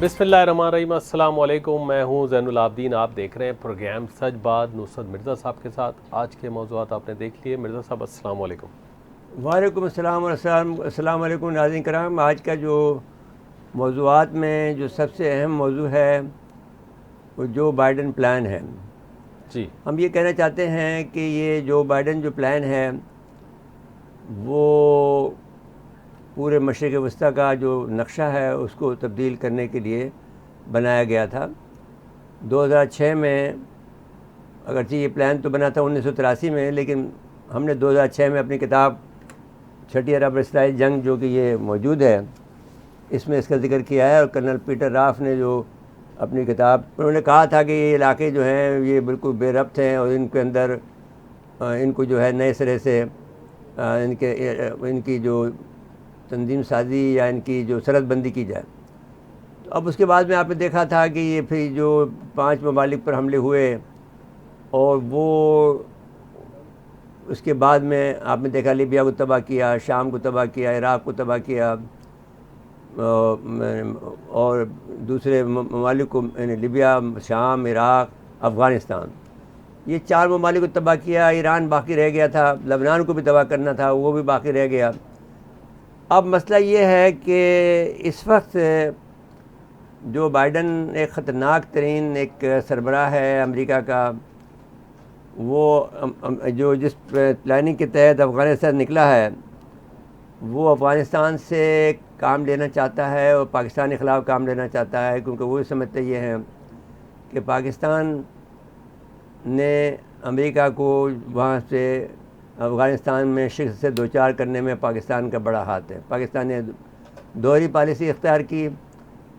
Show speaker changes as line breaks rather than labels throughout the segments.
बिस्मिल्लाहिर्रहमानिर्रहीम, अस्सलाम वालेकुम। मैं हूं ज़ैनुल आबदीन। आप देख रहे हैं प्रोग्राम सच बात नुसरत मिर्ज़ा साहब के साथ। आज के मौज़ूआत आपने देख लिए। मिर्ज़ा साहब अस्सलाम वालेकुम।
वालेकुम अस्सलाम और अस्सलाम वालेकुम नाज़रीन कराम। आज का जो मौज़ूआत में जो सबसे अहम मौजू है वो जो बाइडन प्लान है।
जी
हम ये कहना चाहते हैं कि ये जो बाइडन जो प्लान है वो पूरे मशरिक़ वस्ती का जो नक्शा है उसको तब्दील करने के लिए बनाया गया था। 2006 में, अगरचे ये प्लान तो बना था 1983 में, लेकिन हमने 2006 में अपनी किताब छठी अरब इसराइल जंग जो कि ये मौजूद है इसमें इसका ज़िक्र किया है। और कर्नल पीटर राफ ने जो अपनी किताब, उन्होंने कहा था कि ये इलाके जो हैं ये बिल्कुल बेरब्त हैं और इनके अंदर इनको जो है नए सिरे से इनकी जो तंजीम साजी या इनकी जो सरहदबंदी की जाए। तो अब उसके बाद में आपने देखा था कि ये फिर जो 5 ममालिक पर हमले हुए और वो उसके बाद में आपने देखा लीबिया को तबाह किया, शाम को तबाह किया, इराक़ को तबाह किया और दूसरे ममालिक को, लीबिया, शाम, इराक़, अफ़गानिस्तान, ये 4 ममालिक को तबाह किया। ईरान बाकी रह गया था, लबनान को भी तबाह करना था, वो भी बाकी रह गया। अब मसला ये है कि इस वक्त जो बाइडन एक ख़तरनाक तरीन एक सरबराह है अमेरिका का, वो जो जिस प्लानिंग के तहत अफ़गानिस्तान निकला है वो अफ़गानिस्तान से काम लेना चाहता है और पाकिस्तान के ख़िलाफ़ काम लेना चाहता है, क्योंकि वो समझते ये हैं कि पाकिस्तान ने अमेरिका को वहाँ से अफ़गानिस्तान में शिकस्त से दो चार करने में पाकिस्तान का बड़ा हाथ है। पाकिस्तान ने दोहरी पॉलिसी इख्तियार की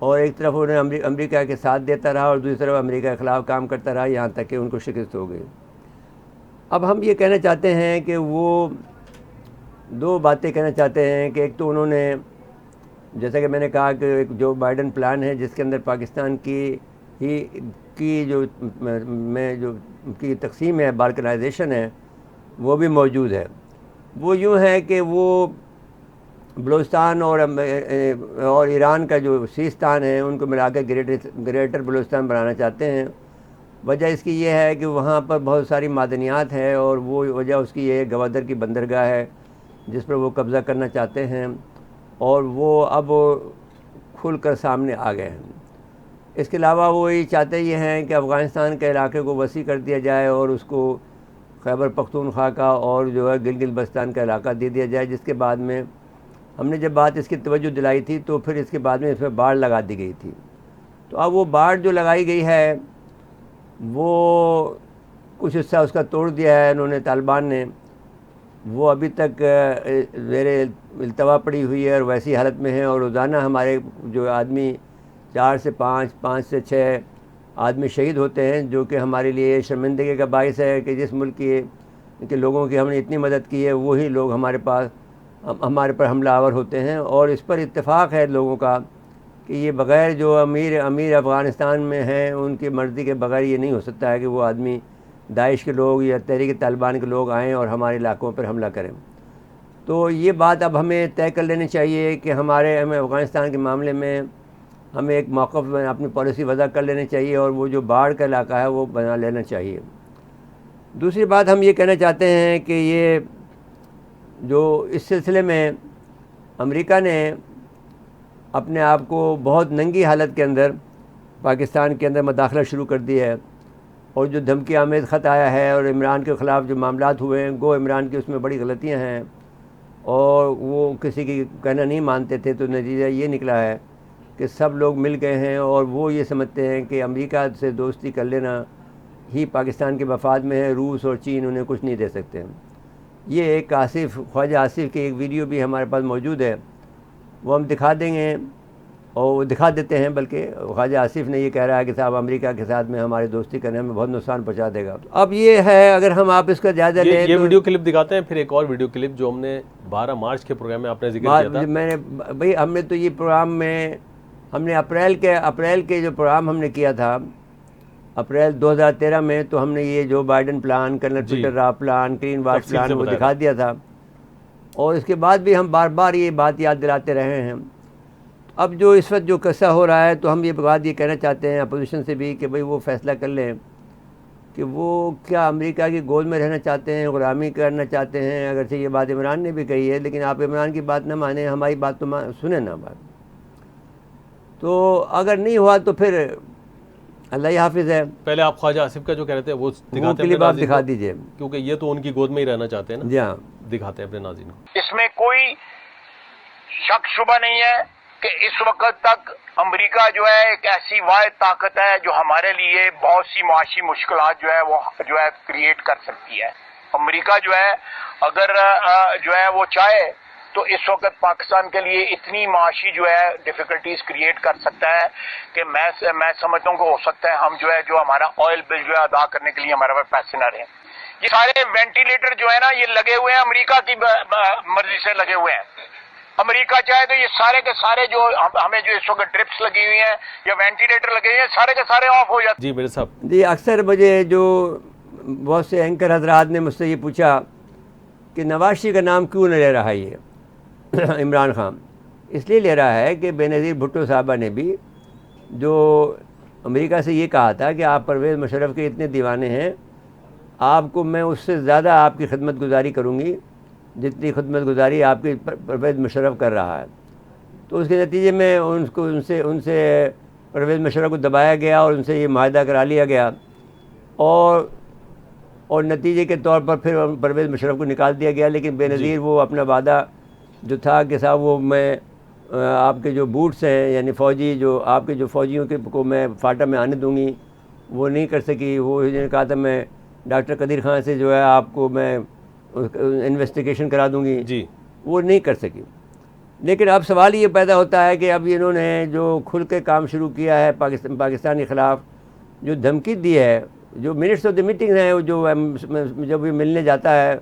और एक तरफ उन्हें अमेरिका के साथ देता रहा और दूसरी तरफ अमेरिका के ख़िलाफ़ काम करता रहा, यहाँ तक कि उनको शिकस्त हो गई। अब हम ये कहना चाहते हैं कि वो दो बातें कहना चाहते हैं कि एक तो उन्होंने, जैसा कि मैंने कहा कि एक जो बाइडन प्लान है जिसके अंदर पाकिस्तान की जो की तकसीम है, बाल्कनाइजेशन है, वो भी मौजूद है। वो यूँ है कि वो बलूचिस्तान और ईरान का जो सीस्तान है उनको मिला कर ग्रेटर बलूचिस्तान बनाना चाहते हैं। वजह इसकी ये है कि वहाँ पर बहुत सारी मादनियात है और वो वजह उसकी ये गवादर की बंदरगाह है जिस पर वो कब्ज़ा करना चाहते हैं और वो अब खुल कर सामने आ गए हैं। इसके अलावा वो ये चाहते ये हैं कि अफ़गानिस्तान के इलाके को वसी कर दिया जाए और उसको खैबर पख्तूनख्वा का और जो है गिलगित बल्तिस्तान का इलाका दे दिया जाए, जिसके बाद में हमने जब बात इसकी तवज्जो दिलाई थी तो फिर इसके बाद में इसमें बाड़ लगा दी गई थी। तो अब वो बाड़ जो लगाई गई है वो कुछ हिस्सा उसका तोड़ दिया है उन्होंने, तालिबान ने। वो अभी तक ज़ेरे इल्तवा पड़ी हुई है और वैसी हालत में है और रोज़ाना हमारे जो आदमी 4 से 5 से 6 आदमी शहीद होते हैं, जो कि हमारे लिए शर्मिंदगी का बायस है कि जिस मुल्क के लोगों की हमने इतनी मदद की है वही लोग हमारे पर हमलावर होते हैं। और इस पर इत्तेफाक है लोगों का कि ये बग़ैर जो अमीर अफ़गानिस्तान में हैं उनकी मर्ज़ी के बग़ैर ये नहीं हो सकता है कि वो आदमी दाइश के लोग या तहरीक तालिबान के लोग आएँ और हमारे इलाकों पर हमला करें। तो ये बात अब हमें तय कर लेनी चाहिए कि हमें अफ़गानिस्तान के मामले में हमें एक मौक़िफ़ में अपनी पॉलिसी वज़ा कर लेनी चाहिए और वो जो बाढ़ का इलाका है वो बना लेना चाहिए। दूसरी बात हम ये कहना चाहते हैं कि ये जो इस सिलसिले में अमेरिका ने अपने आप को बहुत नंगी हालत के अंदर पाकिस्तान के अंदर मदाखलत शुरू कर दी है और जो धमकी आमेज़ ख़त आया है और इमरान के ख़िलाफ़ जो मामलात हुए हैं, गो इमरान की उसमें बड़ी गलतियां हैं और वो किसी की कहना नहीं मानते थे, तो नतीजा ये निकला है कि सब लोग मिल गए हैं और वो ये समझते हैं कि अमेरिका से दोस्ती कर लेना ही पाकिस्तान के मफाद में है। रूस और चीन उन्हें कुछ नहीं दे सकते हैं। ये एक ख्वाजा आसिफ की एक वीडियो भी हमारे पास मौजूद है, वो हम दिखा देंगे और वो दिखा देते हैं। बल्कि ख्वाजा आसिफ ने ये कह रहा है कि साहब अमेरिका के साथ में हमारी दोस्ती करने में बहुत नुकसान पहुंचा देगा। अब ये है, अगर हम आप इसका जायज़ा लें
ये वीडियो क्लिप दिखाते हैं, फिर एक और वीडियो क्लिप जो हमने 12 मार्च के प्रोग्राम में आपने जिक्र किया था।
मैंने भाई हमने तो ये प्रोग्राम में हमने अप्रैल के जो प्रोग्राम हमने किया था अप्रैल 2013 में, तो हमने ये जो Biden plan, colonel Peter Ralph plan, green watch plan वो दिखा दिया था और इसके बाद भी हम बार बार ये बात याद दिलाते रहे हैं। अब जो इस वक्त जो किस्सा हो रहा है, तो हम ये बात ये कहना चाहते हैं अपोजिशन से भी कि भाई वो फ़ैसला कर लें कि वो क्या अमेरिका की गोद में रहना चाहते हैं, ग़ुलामी करना चाहते हैं। अगरचे ये बात इमरान ने भी कही है, लेकिन आप इमरान की बात ना माने, हमारी बात तो सुने ना बात। तो अगर नहीं हुआ तो फिर अल्लाह ही हाफिज़ है।
पहले आप ख्वाजा आसिफ का जो कह रहे थे वो दिखाते हैं,
क्लिप आप दिखा दीजिए,
क्योंकि ये तो उनकी गोद में ही रहना चाहते हैं ना।
जी हाँ,
दिखाते हैं अपने नाज़रीन को।
इसमें कोई शक शुबा नहीं है कि इस वक्त तक अमेरिका जो है एक ऐसी वाहिद ताकत है जो हमारे लिए बहुत सी मुआशी मुश्किलात जो है वो जो है क्रिएट कर सकती है। अमेरिका जो है अगर जो है वो चाहे तो इस वक्त पाकिस्तान के लिए इतनी माशी जो है डिफिकल्टीज क्रिएट कर सकता है कि मैं समझता हूँ कि हो सकता है हम जो है जो हमारा ऑयल बिल जो है अदा करने के लिए हमारे पास पैसे न रहे। ये सारे वेंटिलेटर जो है ना ये लगे हुए हैं, अमेरिका की मर्जी से लगे हुए हैं। अमेरिका चाहे तो ये सारे के सारे जो हमें जो इस वक्त ड्रिप्स लगी हुई हैं या वेंटिलेटर लगे हुए हैं सारे के सारे ऑफ हो जाते।
जी मेरे साहब,
जी अक्सर मुझे जो बहुत से एंकर हजरात ने मुझसे ये पूछा कि नवाज शरीफ का नाम क्यों नहीं ले रहा है ये इमरान खान। इसलिए ले रहा है कि बेनज़ीर भुट्टो साहबा ने भी जो अमेरिका से ये कहा था कि आप परवेज़ मुशर्रफ के इतने दीवाने हैं, आपको मैं उससे ज़्यादा आपकी खिदमत गुजारी करूँगी जितनी खिदमत गुजारी आपकी परवेज़ मुशर्रफ कर रहा है। तो उसके नतीजे में उनसे परवेज़ मुशर्रफ को दबाया गया और उनसे ये माहदा करा लिया गया और नतीजे के तौर पर फिर परवेज़ मुशर्रफ को निकाल दिया गया। लेकिन बेनज़ीर वो अपना वादा जो था कि साहब वो मैं आपके जो बूट्स हैं यानी फ़ौजी जो आपके जो फ़ौजियों के को मैं फाटा में आने दूंगी, वो नहीं कर सकी। वो ने कहा था मैं डॉक्टर कदीर ख़ान से जो है आपको मैं इन्वेस्टिगेशन करा दूंगी
जी, वो
नहीं कर सकी। लेकिन अब सवाल ये पैदा होता है कि अब इन्होंने जो खुल के काम शुरू किया है पाकिस्तान के ख़िलाफ़, जो धमकी दी है, जो मिनट्स ऑफ द मीटिंग हैं, जो जब ये मिलने जाता है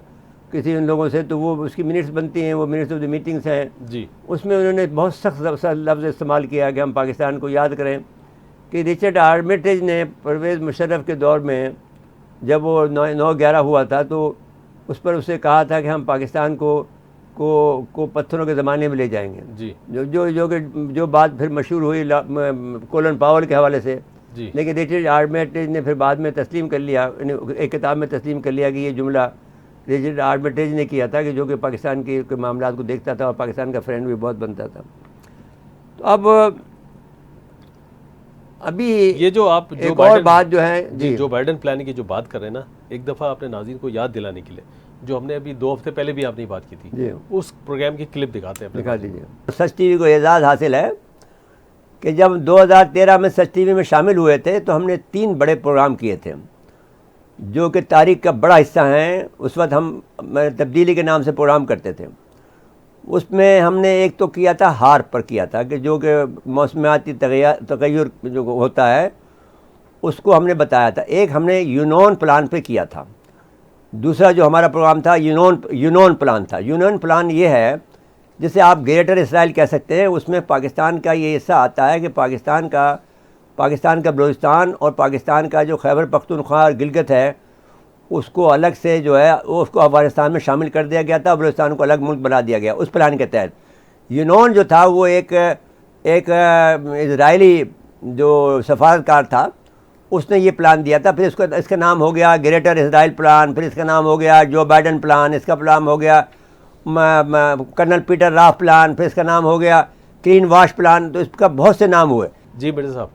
किसी उन लोगों से तो वो उसकी मिनट्स बनती हैं, वो मिनट्स ऑफ द मीटिंग्स हैं
जी,
उसमें उन्होंने बहुत सख्त लफ्ज़ इस्तेमाल किया कि हम पाकिस्तान को याद करें कि रिचर्ड आर्मिटेज ने परवेज़ मुशर्रफ के दौर में जब वो 9/11 हुआ था तो उस पर उससे कहा था कि हम पाकिस्तान को पत्थरों के ज़माने में ले जाएंगे।
जी,
जो बात फिर मशहूर हुई कोलन पावल के हवाले से।
जी,
लेकिन रिचर्ड आर्मिटेज ने फिर बाद में तस्लीम कर लिया, एक किताब में तस्लीम कर लिया कि ये जुमला रिचर्ड आर्मिटेज ने किया था कि जो कि पाकिस्तान के मामलात को देखता था और पाकिस्तान का फ्रेंड भी बहुत बनता था। तो अब अभी
ये जो आप
एक और बात जो है
जी, जो बाइडेन प्लानिंग की जो बात कर रहे हैं ना, एक दफ़ा अपने नाज़रीन को याद दिलाने के लिए जो हमने अभी 2 हफ्ते पहले भी आपने बात की थी
जी,
उस प्रोग्राम की क्लिप दिखाते हैं।
दिखा दीजिए। सच टीवी को एजाज़ हासिल है कि जब 2013 में सच टीवी में शामिल हुए थे तो हमने 3 बड़े प्रोग्राम किए थे जो कि तारीख का बड़ा हिस्सा हैं। उस वक्त हम तब्दीली के नाम से प्रोग्राम करते थे। उसमें हमने एक तो किया था हार पर किया था कि जो कि मौसमियाती तग़य्युर जो होता है उसको हमने बताया था। एक हमने यूनॉन प्लान पे किया था। दूसरा जो हमारा प्रोग्राम था यूनॉन प्लान था। यूनॉन प्लान ये है जिसे आप ग्रेटर इसराइल कह सकते हैं। उसमें पाकिस्तान का ये हिस्सा आता है कि पाकिस्तान का बलूचिस्तान और पाकिस्तान का जो खैबर पख्तूनख्वा और गिलगित है उसको अलग से जो है उसको अफ़गानिस्तान में शामिल कर दिया गया था, बलूचिस्तान को अलग मुल्क बना दिया गया उस प्लान के तहत। यूनॉन जो था वो एक इजरायली जो सफारतकार था उसने ये प्लान दिया था। फिर इसका नाम हो गया ग्रेटर इसराइल प्लान, फिर इसका नाम हो गया जो बाइडेन प्लान, इसका प्लान हो गया कर्नल पीटर राफ प्लान, फिर इसका नाम हो गया क्लीन वाश प्लान। तो इसका बहुत से नाम हुए।
जी मिर्ज़ा साहब।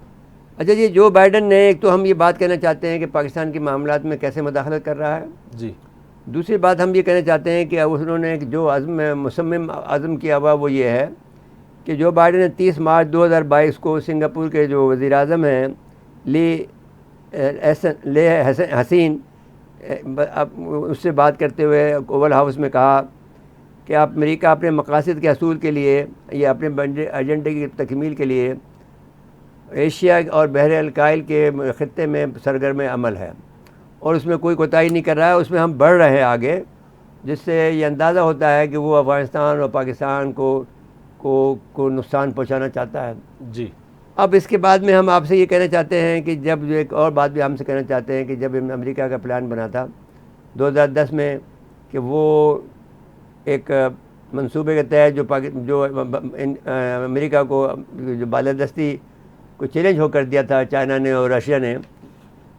अच्छा जी, जो बाइडेन ने एक तो हम ये बात कहना चाहते हैं कि पाकिस्तान के मामलात में कैसे मुदाखलत कर रहा है
जी।
दूसरी बात हम ये कहना चाहते हैं कि उन्होंने जो मुसम्मिम आज़म किया हुआ वो ये है कि जो बाइडेन ने 30 मार्च 2022 को सिंगापुर के जो वज़ीर आज़म हैं ले हसीन उससे बात करते हुए ओवल हाउस में कहा कि अमेरिका अपने मकासद के हसूल के लिए या अपने एजेंडे की तकमील के लिए एशिया और बहर अलकाइल के ख़त्ते में सरगर्म अमल है और उसमें कोई कोताही नहीं कर रहा है। उसमें हम बढ़ रहे हैं आगे, जिससे ये अंदाज़ा होता है कि वो अफ़गानिस्तान और पाकिस्तान को नुकसान पहुंचाना चाहता है।
जी।
अब इसके बाद में हम आपसे ये कहना चाहते हैं कि जब एक और बात भी हमसे कहना चाहते हैं कि जब अमेरिका का प्लान बना था 2010 में कि वो एक मंसूबे के तहत जो अमेरिका को जो बालादस्ती को चैलेंज हो कर दिया था चाइना ने और रशिया ने,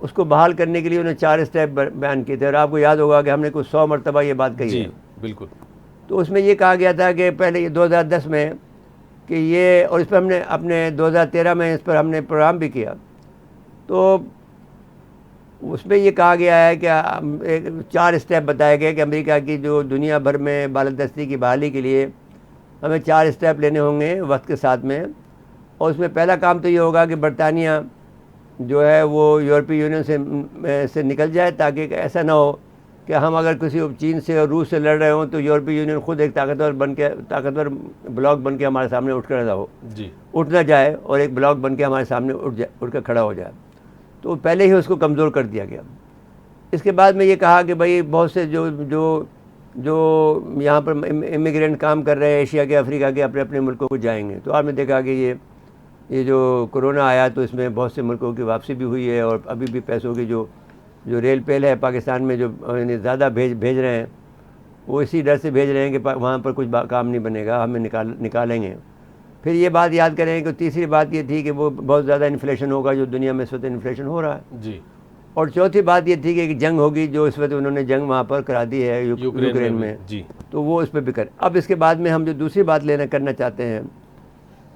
उसको बहाल करने के लिए उन्होंने 4 स्टेप बयान किए थे। और आपको याद होगा कि हमने कुछ 100 मरतबा ये बात कही है।
बिल्कुल।
तो उसमें ये कहा गया था कि पहले ये 2010 में कि ये, और इस पर हमने अपने 2013 में इस पर हमने प्रोग्राम भी किया। तो उसमें ये कहा गया है कि 4 स्टेप बताए गए कि अमेरिका की जो दुनिया भर में बालादस्ती की बहाली के लिए हमें 4 स्टेप लेने होंगे वक्त के साथ में। और उसमें पहला काम तो ये होगा कि बरतानिया जो है वो यूरोपीय यूनियन से निकल जाए, ताकि ऐसा ना हो कि हम अगर किसी चीन से और रूस से लड़ रहे हों तो यूरोपीय यूनियन खुद एक ताकतवर ब्लॉक बन के हमारे सामने उठ कर उठ ना जाए और एक ब्लॉक बन के हमारे सामने उठ कर खड़ा हो जाए। तो पहले ही उसको कमज़ोर कर दिया गया। इसके बाद में ये कहा कि भाई बहुत से जो यहाँ पर इमिग्रेंट काम कर रहे हैं एशिया के, अफ्रीका के, अपने अपने मुल्कों को जाएंगे। तो आपने देखा कि ये जो कोरोना आया तो इसमें बहुत से मुल्कों की वापसी भी हुई है। और अभी भी पैसों की जो रेल पेल है पाकिस्तान में जो ज़्यादा भेज रहे हैं, वो इसी डर से भेज रहे हैं कि वहाँ पर कुछ काम नहीं बनेगा, हमें निकालेंगे। फिर ये बात याद करें कि तीसरी बात ये थी कि वो बहुत ज़्यादा इन्फ्लेशन होगा जो दुनिया में इस वक्त इन्फ्लेशन हो रहा है जी। और चौथी बात ये थी कि जंग होगी, जो इस वक्त उन्होंने जंग वहाँ पर करा दी है यूक्रेन में जी। तो वो उस पर भी कर। अब इसके बाद में हम जो दूसरी बात करना चाहते हैं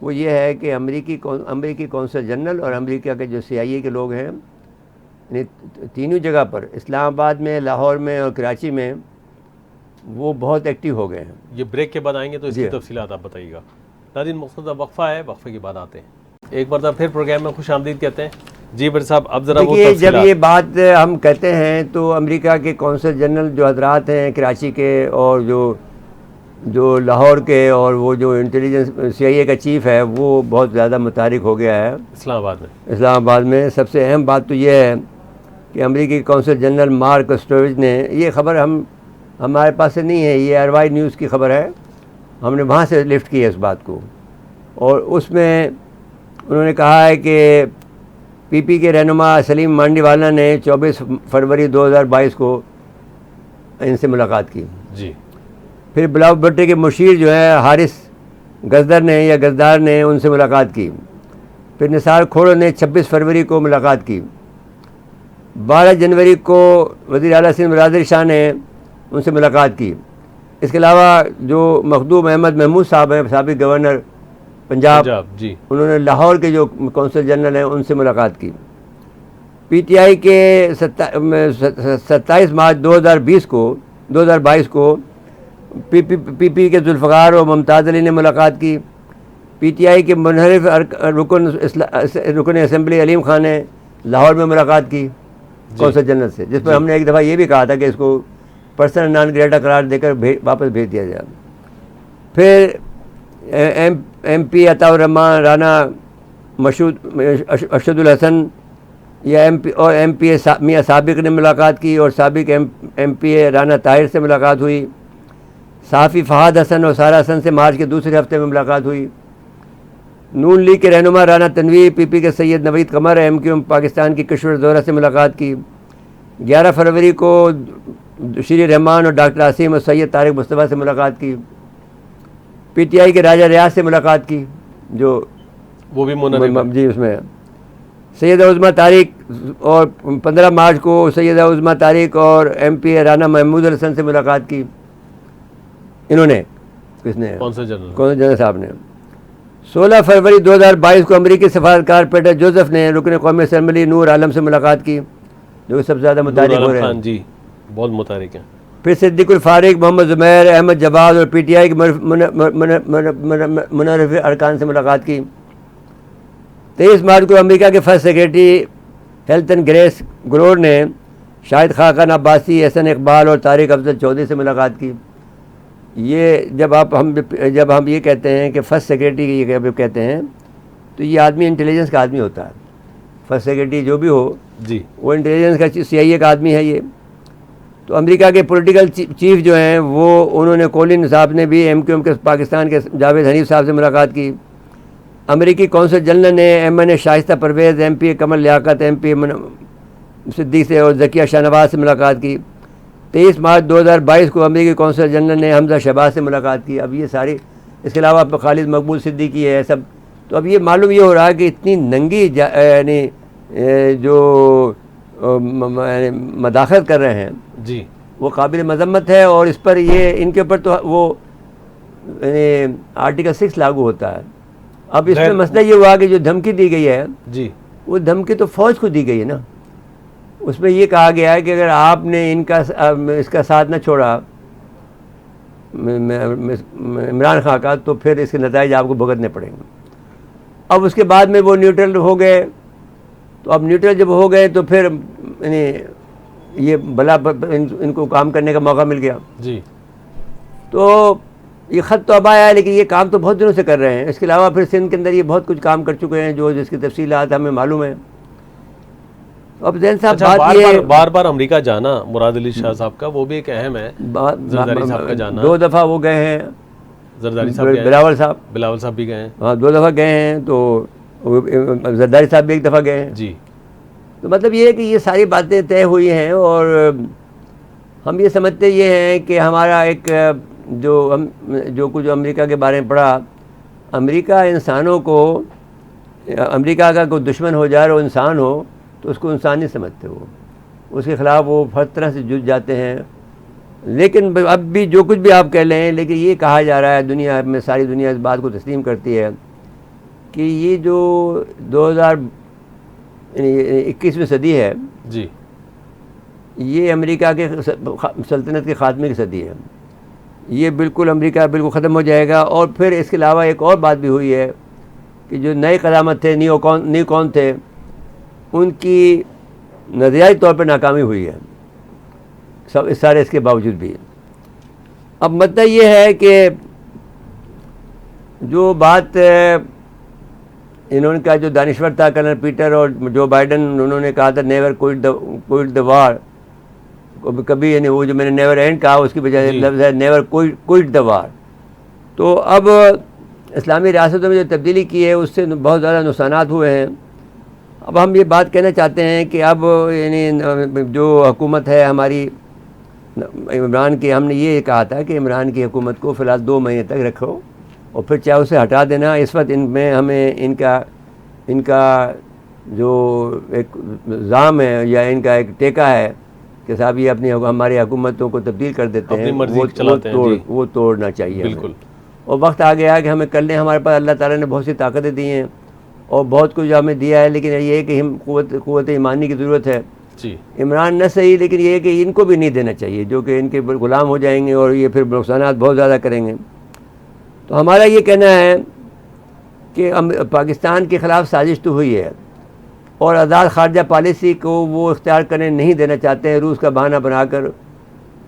वो ये है कि अमेरिकी कौंसल जनरल और अमेरिका के जो CIA के लोग हैं, तीनों जगह पर, इस्लामाबाद में, लाहौर में और कराची में, वो बहुत एक्टिव हो गए हैं।
ये ब्रेक के बाद आएंगे तो इसकी तफसीलात आप बताइएगा। नाज़रीन, मुख्तसर वक्फा है, वक्फे के बाद आते हैं। एक बार फिर प्रोग्राम में खुश आमदीद कहते हैं जी। बट साहब अब ज़रा वो
जब ये बात हम कहते हैं तो अमेरिका के कौंसल जनरल जो हजरात हैं कराची के, और जो लाहौर के, और वो जो इंटेलिजेंस CIA का चीफ़ है, वो बहुत ज़्यादा मुतारिक हो गया है इस्लामाबाद में। सबसे अहम बात तो ये है कि अमेरिकी कौंसल जनरल मार्क स्टोविज ने, ये ख़बर हमारे पास से नहीं है, ये RY न्यूज़ की ख़बर है, हमने वहाँ से लिफ्ट की है इस बात को। और उसमें उन्होंने कहा है कि PP के रहनुमा सलीम मांडीवाला ने 24 फरवरी 2022 को इनसे मुलाकात की जी। फिर ब्लॉक भट्टे के मुशीर जो है हारिस गजदार ने उनसे मुलाकात की। फिर निसार खोड़ो ने 26 फरवरी को मुलाकात की। 12 जनवरी को वज़ीर आला सिंध बरादर शाह ने उनसे मुलाकात की। इसके अलावा जो मखदूम अहमद महमूद साहब हैं, साबिक गवर्नर पंजाब जी, उन्होंने लाहौर के जो कौंसल जनरल हैं उनसे मुलाकात की। PTI के 27 मार्च 2022 को PP के जुल्फ़कार और मुमताज़ अली ने मुलाकात की। PTI के मुनहरिफ रुकन असम्बली अलीम खान ने लाहौर में मुलाकात की कौंसल जनरल से, जिस पर हमने एक दफ़ा ये भी कहा था कि इसको पर्सनल नॉन ग्रेटा करार देकर वापस भेज दिया जाए। फिर MP अताउर रहमान राना अरशदुल हसन या MP मियाँ साबिक ने मुलाकात की, और साबिक MP राना ताहिर से मुलाकात हुई। सहाफ़ी फ़हाद हसन और सारा हसन से मार्च के दूसरे हफ्ते में मुलाकात हुई। नून लीग के रहनुमा राना तनवीर, PP के सैयद नवीद कमर MQ पाकिस्तान की कश्मीर दौरा से मुलाकात की। 11 फरवरी को श्री रहमान और डॉक्टर आसिम और सैयद तारिक मुस्तफ़ा से मुलाकात की। PTI के राजा रियाज से मुलाकात की, जो वो भी जी उसमें सैयद उज़्मा तारिक, और 15 मार्च को सैयद उज़्मा तारिक और MP राना महमूद हसन से मुलाकात की। इन्होंने कौंसल जनरल साहब ने 16 फरवरी 2022 को अमेरिकी सफारतकार पीटर जोसेफ ने रुकन कौमी असम्बली नूर आलम से मुलाकात की, जो सबसे ज़्यादा मुतारिक हो रहे हैं जी, बहुत मुतारिक हैं। फिर सिद्दीकुल फारिक, मोहम्मद ज़ुमैर, अहमद जवाद और PTI के मुनहरिफ अरकान से मुलाकात की। 23 मार्च को अमेरिका के first secretary health and Grace ग्रोर ने शाहिद खाकान अब्बासी, एहसन इकबाल और तारिक अफजल चौधरी से मुलाकात की। ये जब हम ये कहते हैं कि फर्स्ट सेक्रेटरी ये कहते हैं तो ये आदमी इंटेलिजेंस का आदमी होता है। फर्स्ट सेक्रेटरी जो भी हो जी, वो इंटेलिजेंस का CIA का आदमी है ये। तो अमेरिका के पॉलिटिकल चीफ जो हैं वो, उन्होंने कोलिन साहब ने भी MQM के पाकिस्तान के जावेद हनीफ साहब से मुलाकात की। अमेरिकी कौंसल जनरल ने MNA शाइस्ता परवेज़, MP कमल लियाकत, MP सिद्दीक से और ज़किया शाहनवाज से मुलाकात की। 23 मार्च 2022 को अमेरिकी कौंसल जनरल ने हमजा शहबाज से मुलाकात की। अब ये सारी, इसके अलावा खालिद मकबूल सिद्दीकी है सब। तो अब ये मालूम ये हो रहा है कि इतनी नंगी यानी जो मदाखलत कर रहे हैं
जी,
वो काबिल मजम्मत है। और इस पर ये इनके ऊपर तो वो आर्टिकल 6 लागू होता है। अब इसमें मसला ये हुआ कि जो धमकी दी गई है
जी,
वो धमकी तो फ़ौज को दी गई है ना। उसमें ये कहा गया है कि अगर आपने इसका साथ न छोड़ा इमरान खान का, तो फिर इसके नतीजे आपको भुगतने पड़ेंगे। अब उसके बाद में वो न्यूट्रल हो गए। तो अब न्यूट्रल जब हो गए तो फिर ये भला इनको काम करने का मौका मिल गया
जी।
तो ये ख़त तो अब आया है, लेकिन ये काम तो बहुत दिनों से कर रहे हैं। इसके अलावा फिर सिंध के अंदर ये बहुत कुछ काम कर चुके हैं जो जिसकी तफसीलात हमें मालूम है। अब जैन साहब
अच्छा,
बात ये
बार बार अमेरिका जाना मुराद अली शाह साहब का, वो भी एक अहम है। जरदारी साहब का जाना,
2 दफ़ा वो गए हैं।
जरदारी साहब गए, बिलावल साहब भी गए हैं।
हाँ, 2 दफ़ा गए हैं। तो जरदारी साहब भी 1 दफ़ा गए हैं
जी।
तो मतलब ये है कि ये सारी बातें तय हुई हैं। और हम ये समझते ये हैं कि हमारा एक जो कुछ अमेरिका के बारे में पढ़ा, अमेरिका इंसानों को, अमेरिका का कोई दुश्मन हो जाए और इंसान हो तो उसको इंसान नहीं समझते। वो उसके ख़िलाफ़ वो हर तरह से जुझ जाते हैं। लेकिन अब भी जो कुछ भी आप कह लें, लेकिन ये कहा जा रहा है दुनिया में, सारी दुनिया इस बात को तस्लीम करती है कि ये जो 2021वीं सदी है
जी,
ये अमेरिका के सल्तनत के ख़ात्मे की सदी है। ये बिल्कुल अमेरिका बिल्कुल ख़त्म हो जाएगा। और फिर इसके अलावा एक और बात भी हुई है कि जो नए क़यामत थे, न्यू कौन थे, उनकी नज़रियाई तौर पर नाकामी हुई है सब इस सारे इसके बावजूद भी। अब मतलब ये है कि जो बात इन्होंने का जो दानिश्वर था कर्नल पीटर और जो बाइडन, उन्होंने कहा था नेवर क्विट द वार, कभी यानी वो जो मैंने नेवर एंड कहा उसकी बजाय लफ्ज़ है नेवर क्विट द वार। तो अब इस्लामी रियासतों में जो तब्दीली की है उससे बहुत ज़्यादा नुकसानात हुए हैं। अब हम ये बात कहना चाहते हैं कि अब यानी जो हुकूमत है हमारी इमरान की, हमने ये कहा था कि इमरान की हुकूमत को फ़िलहाल 2 महीने तक रखो और फिर चाहे उसे हटा देना। इस वक्त इनमें हमें इनका जो एक जाम है या इनका एक टेका है कि साहब ये अपनी हमारी हुकूमतों को तब्दील कर देते हैं, वो तोड़ना चाहिए बिल्कुल। और वक्त आ गया है कि हमें कर लें। हमारे पास अल्लाह ताला ने बहुत सी ताकतें दी हैं और बहुत कुछ हमें दिया है, लेकिन ये है कि हम क़ुव्वत ईमानी की ज़रूरत है
जी।
इमरान न सही, लेकिन ये है कि इनको भी नहीं देना चाहिए जो कि इनके ग़ुलाम हो जाएंगे और ये फिर नुकसानात बहुत ज़्यादा करेंगे। तो हमारा ये कहना है कि पाकिस्तान के ख़िलाफ़ साजिश तो हुई है और आज़ाद ख़ारजा पॉलिसी को वो इख्तियार करने नहीं देना चाहते हैं। रूस का बहाना बनाकर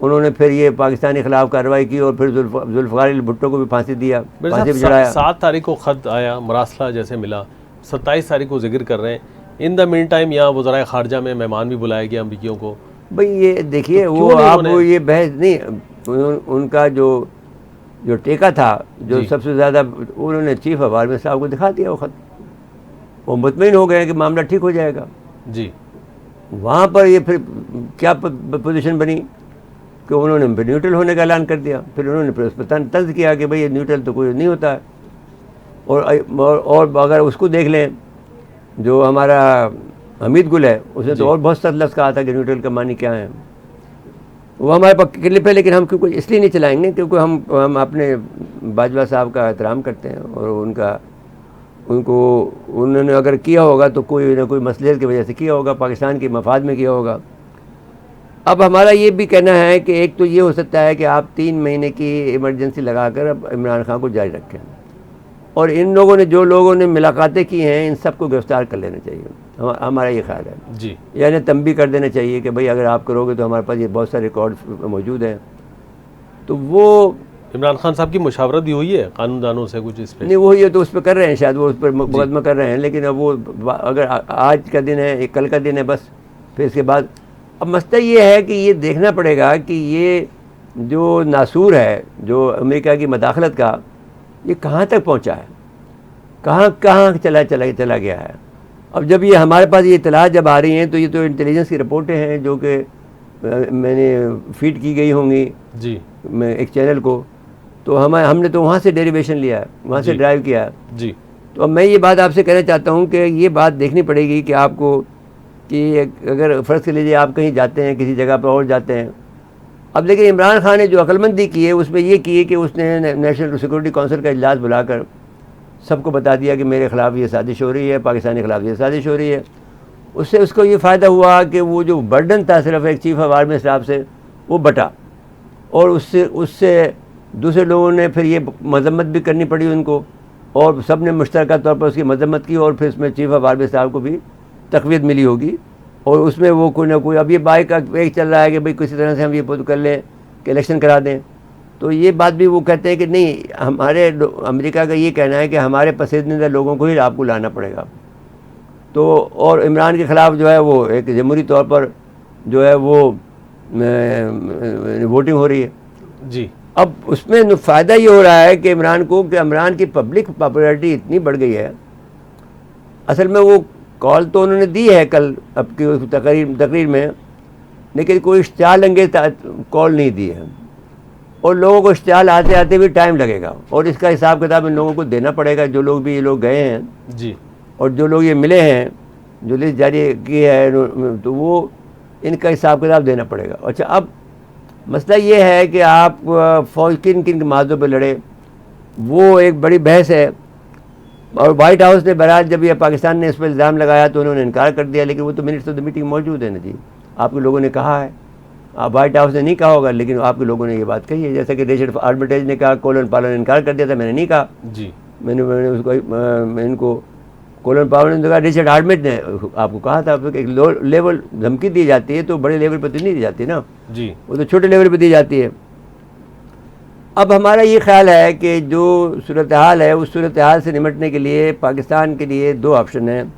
उन्होंने फिर ये पाकिस्तान के ख़िलाफ़ कार्रवाई की और फिर जुल्फ़िकार भुट्टो को भी फांसी दिया, फांसी पर चढ़ाया।
7 तारीख को ख़त आया, मरासला जैसे मिला, 27 तारीख को जिक्र कर रहे हैं। इन द मीन टाइम यहाँ वज़राए ख़ारजा में मेहमान भी बुलाया गया अमरीकियों को।
भाई ये देखिए, वो आप वो ये बहस नहीं, उनका जो टेका था, जो सबसे ज़्यादा, उन्होंने चीफ ऑफ आर्मी साहब को दिखा दिया वो ख़त। वो मुतमईन हो गए कि मामला ठीक हो जाएगा
जी।
वहाँ पर ये फिर क्या पोजीशन बनी कि उन्होंने न्यूट्रल होने का ऐलान कर दिया। फिर उन्होंने फिर उस पर तंज किया कि भाई ये न्यूट्रल तो कोई नहीं होता है। और अगर उसको देख लें, जो हमारा हमीद गुल है, उसने तो और बहुत सख्त लफ्ज़ कहा था कि न्यूट्रल का मानी क्या है। वो हमारे पास क्लिप है, लेकिन हम क्योंकि इसलिए नहीं चलाएंगे क्योंकि हम अपने बाजवा साहब का एहतराम करते हैं और उन्होंने अगर किया होगा तो कोई ना कोई मसले की वजह से किया होगा, पाकिस्तान के मफाद में किया होगा। अब हमारा ये भी कहना है कि एक तो ये हो सकता है कि आप 3 महीने की इमरजेंसी लगाकर अब इमरान खान को जारी रखें और इन लोगों ने, जो लोगों ने मुलाकातें की हैं, इन सबको गिरफ्तार कर लेना चाहिए। हमारा ये ख्याल है
जी।
यानी तंबी कर देना चाहिए कि भाई अगर आप करोगे तो हमारे पास ये बहुत सारे रिकॉर्ड मौजूद हैं। तो वो
इमरान खान साहब की मुशावरत भी हुई है कानूनदानों से कुछ इस पर?
नहीं, वो ये तो उस पर कर रहे हैं, शायद वो उस पर मुकदमा कर रहे हैं, लेकिन अब वो अगर आज का दिन है, कल का दिन है बस, फिर इसके बाद अब मसला ये है कि ये देखना पड़ेगा कि ये जो नासूर है जो अमेरिका की मदाखलत का, ये कहाँ तक पहुँचा है, कहाँ चला गया है। अब जब ये हमारे पास ये इत्तला जब आ रही हैं तो ये तो इंटेलिजेंस की रिपोर्टें हैं जो कि मैंने फीड की गई होंगी
जी
मैं एक चैनल को, तो हमने तो वहाँ से डेरिवेशन लिया है, वहाँ से
जी।
ड्राइव किया है।
जी
तो अब मैं ये बात आपसे कहना चाहता हूँ कि ये बात देखनी पड़ेगी कि आपको कि अगर फ़र्ज़ कर लीजिए आप कहीं जाते हैं किसी जगह पर और जाते हैं, अब लेकिन इमरान खान ने जो अक्लमंदी की है उसमें ये की है कि उसने नेशनल सिक्योरिटी काउंसिल का इजलास बुलाकर सबको बता दिया कि मेरे ख़िलाफ़ ये साजिश हो रही है, पाकिस्तान के ख़िलाफ़ ये साजिश हो रही है। उससे उसको ये फ़ायदा हुआ कि वो जो बर्डन था सिर्फ एक चीफ ऑफ आर्मी स्टाफ से वो बटा, और उससे दूसरे लोगों ने फिर ये मजम्मत भी करनी पड़ी उनको, और सब ने मुश्तरका तौर पर उसकी मजम्मत की, और फिर इसमें चीफ ऑफ आर्मी स्टाफ को भी तक़वीत मिली होगी, और उसमें वो कोई ना कोई अब ये बाइक का एक चल रहा है कि भाई किसी तरह से हम ये कर लें कि इलेक्शन करा दें। तो ये बात भी वो कहते हैं कि नहीं, हमारे अमेरिका का ये कहना है कि हमारे पसंदीदा लोगों को ही आपको लाना पड़ेगा। तो और इमरान के ख़िलाफ़ जो है वो एक जमहूरी तौर पर जो है वो वोटिंग हो रही है।
जी
अब उसमें फ़ायदा ये हो रहा है कि इमरान को, कि इमरान की पब्लिक पॉपुलैरिटी इतनी बढ़ गई है। असल में वो कॉल तो उन्होंने दी है कल अब की तकरीर में, लेकिन कोई इश्तिहाल अंगेज़ कॉल नहीं दी है, और लोगों को इश्तिहाल आते आते भी टाइम लगेगा, और इसका हिसाब किताब इन लोगों को देना पड़ेगा, जो लोग भी ये लोग गए हैं
जी
और जो लोग ये मिले हैं, जो लिस्ट जारी की है, तो वो इनका हिसाब किताब देना पड़ेगा। अच्छा, अब मसला ये है कि आप फौज किन किन मादों पर लड़े, वो एक बड़ी बहस है। और वाइट हाउस ने बहरहाल जब ये पाकिस्तान ने इस पर इल्ज़ाम लगाया तो उन्होंने इनकार कर दिया, लेकिन वो तो मिनट्स ऑफ द मीटिंग मौजूद है ना जी, आपके लोगों ने कहा है। आप वाइट हाउस ने नहीं कहा होगा, लेकिन आपके लोगों ने ये बात कही है। जैसा कि रिचर्ड आर्मिटेज ने कहा, कोलन पालन ने इनकार कर दिया था, मैंने नहीं कहा।
जी
मैंने उसको इनको कोलन पावन ने कहा, रिचर्ड आर्मिट ने आपको कहा था। एक लो लेवल धमकी दी जाती है तो बड़े लेवल पर तो नहीं दी जाती ना
जी
वो तो छोटे लेवल पर दी जाती है। अब हमारा ये ख्याल है कि जो सूरत हाल है उस सूरत हाल से निमटने के लिए पाकिस्तान के लिए दो ऑप्शन हैं।